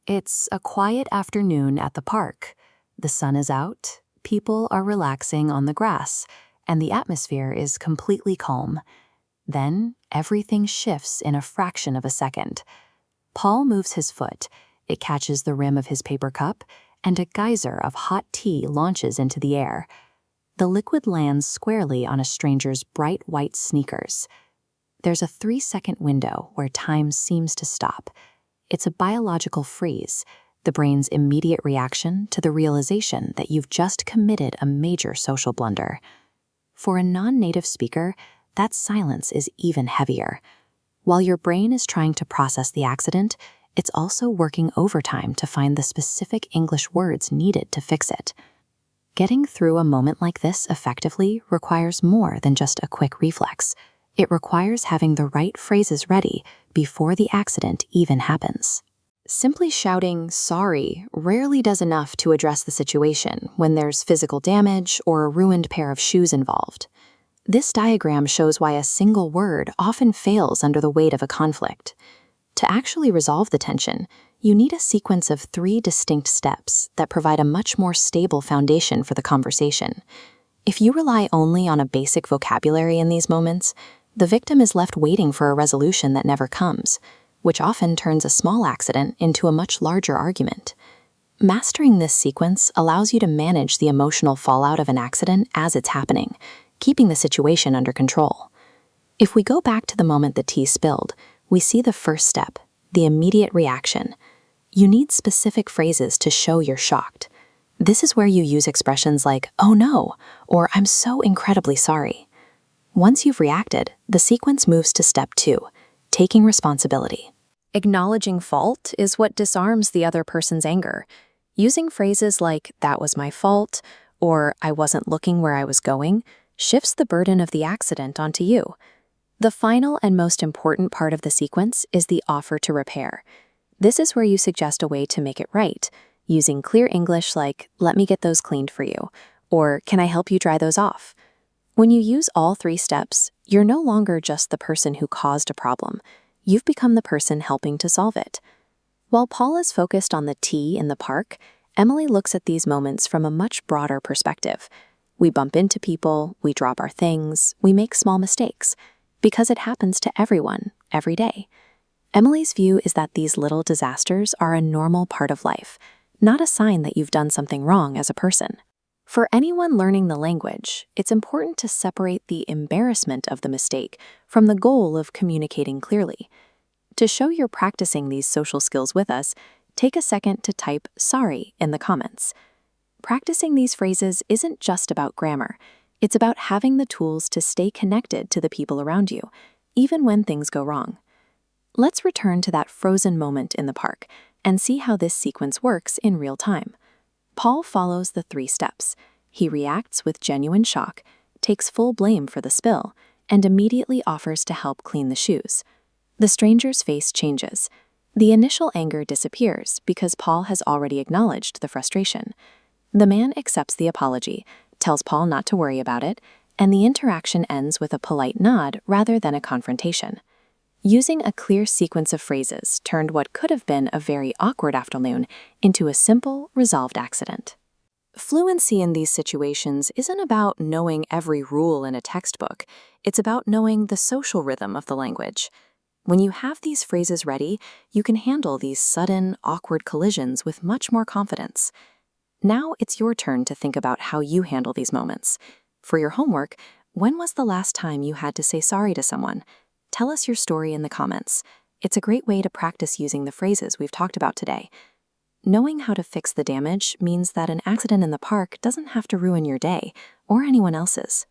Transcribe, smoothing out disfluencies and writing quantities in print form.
It's a quiet afternoon at the park. The sun is out, people are relaxing on the grass, and the atmosphere is completely calm. Then, everything shifts in a fraction of a second. Paul moves his foot, it catches the rim of his paper cup, and a geyser of hot tea launches into the air. The liquid lands squarely on a stranger's bright white sneakers. There's a 3-second window where time seems to stop. It's a biological freeze, the brain's immediate reaction to the realization that you've just committed a major social blunder. For a non-native speaker, that silence is even heavier. While your brain is trying to process the accident, it's also working overtime to find the specific English words needed to fix it. Getting through a moment like this effectively requires more than just a quick reflex. It requires having the right phrases ready before the accident even happens. Simply shouting "sorry" rarely does enough to address the situation when there's physical damage or a ruined pair of shoes involved. This diagram shows why a single word often fails under the weight of a conflict. To actually resolve the tension, you need a sequence of 3 distinct steps that provide a much more stable foundation for the conversation. If you rely only on a basic vocabulary in these moments, the victim is left waiting for a resolution that never comes, which often turns a small accident into a much larger argument. Mastering this sequence allows you to manage the emotional fallout of an accident as it's happening, keeping the situation under control. If we go back to the moment the tea spilled, we see the first step, the immediate reaction. You need specific phrases to show you're shocked. This is where you use expressions like, "oh no," or "I'm so incredibly sorry." Once you've reacted, the sequence moves to step 2, taking responsibility. Acknowledging fault is what disarms the other person's anger. Using phrases like, "that was my fault," or "I wasn't looking where I was going," shifts the burden of the accident onto you. The final and most important part of the sequence is the offer to repair. This is where you suggest a way to make it right, using clear English like, "let me get those cleaned for you," or "can I help you dry those off?" When you use all 3 steps, you're no longer just the person who caused a problem. You've become the person helping to solve it. While Paul is focused on the tea in the park, Emily looks at these moments from a much broader perspective. We bump into people, we drop our things, we make small mistakes, because it happens to everyone, every day. Emily's view is that these little disasters are a normal part of life, not a sign that you've done something wrong as a person. For anyone learning the language, it's important to separate the embarrassment of the mistake from the goal of communicating clearly. To show you're practicing these social skills with us, take a second to type "sorry" in the comments. Practicing these phrases isn't just about grammar. It's about having the tools to stay connected to the people around you, even when things go wrong. Let's return to that frozen moment in the park and see how this sequence works in real time. Paul follows the 3 steps. He reacts with genuine shock, takes full blame for the spill, and immediately offers to help clean the shoes. The stranger's face changes. The initial anger disappears because Paul has already acknowledged the frustration. The man accepts the apology, tells Paul not to worry about it, and the interaction ends with a polite nod rather than a confrontation. Using a clear sequence of phrases turned what could have been a very awkward afternoon into a simple, resolved accident. Fluency in these situations isn't about knowing every rule in a textbook. It's about knowing the social rhythm of the language. When you have these phrases ready, you can handle these sudden, awkward collisions with much more confidence. Now it's your turn to think about how you handle these moments. For your homework, when was the last time you had to say sorry to someone? Tell us your story in the comments. It's a great way to practice using the phrases we've talked about today. Knowing how to fix the damage means that an accident in the park doesn't have to ruin your day or anyone else's.